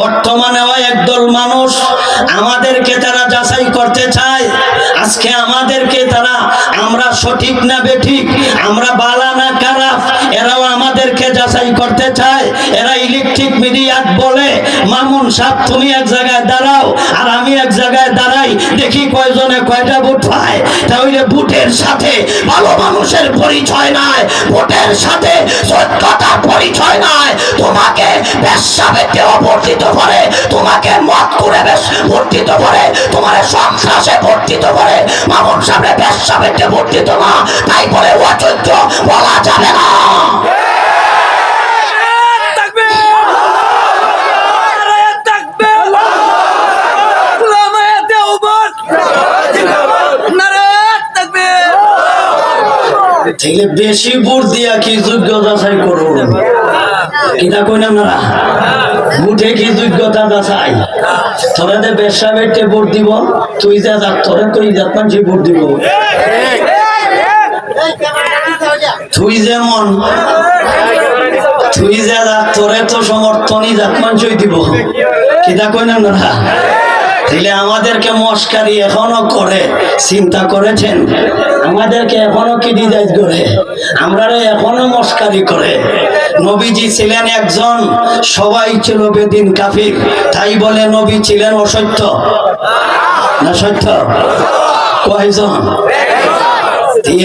বর্তমানে একদল মানুষ আমাদেরকে তারা যাচাই করতে চায়। আজকে আমাদেরকে তারা আমরা সঠিক না বেঠিক, আমরা বালা না খারাপ, এরাও আমাদেরকে যাচাই করতে চায়। এরা ইলেকট্রিক মিডিয়াত বলে, মামুন সাহেব তুমি এক জায়গায় দাঁড়াও আর আমি এক জায়গায় দাঁড়াই, দেখি কয়জনে কয়টা ভোট পায়। তাহলে ভোটের সাথে ভালো মানুষের পরিচয় নাই, ভোটের সাথে সত্যতার পরিচয় নাই। তোমাকে বেশ্যাবেতে অবর্তিত করে, তোমাকে মত করে বর্তিত করে, তোমার সংসারে বর্তিত করে। মামুন সাহেব বেশ্যাবেতে বর্তিত না, তাই বলে অযোগ্য বলা যাবে না। বেশি ভোট দিয়া কি যোগ্যতা যাচাই করবো কিনা কইলাম না, ভোটে কি যোগ্যতা যাচাই? তোরা যে বেশা বেটে ভোট দিব, তুই যা যাক, তোরা তো ইজাত মানুষ ভোট দিব। তুই যেমন তুই যা যাক, তোরে তো সমর্থনই জাত মানুষই দিব কিনা কইলাম না। তাহলে আমাদেরকে মস্কারি এখনো করে, চিন্তা করেছেন? আমাদেরকে এখনো কি ডিজাইন করে, আমরা এখনো মস্কারি করে। নবীজি ছিলেন একজন, সবাই ছিল বেদিন কাফির, তাই বলে নবী ছিলেন অসত্য না সত্য? কয়জন?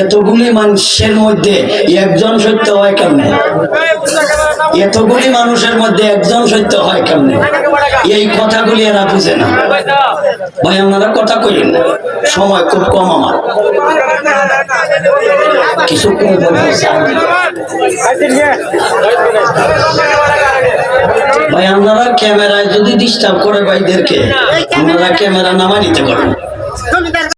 এতগুলি মানুষের মধ্যে একজন সত্য হয় কেমনে? এতগুলি মানুষের মধ্যে একজন সত্য হয় কেমনে? এই কথাগুলি এরা বুঝে না। ভাই আপনারা কথা কইলেন না, সময় খুব কম আমার, কিছু ভাই আপনারা ক্যামেরায় যদি ডিস্টার্ব করে ভাইদেরকে, আপনারা ক্যামেরা নামা নিতে পারেন।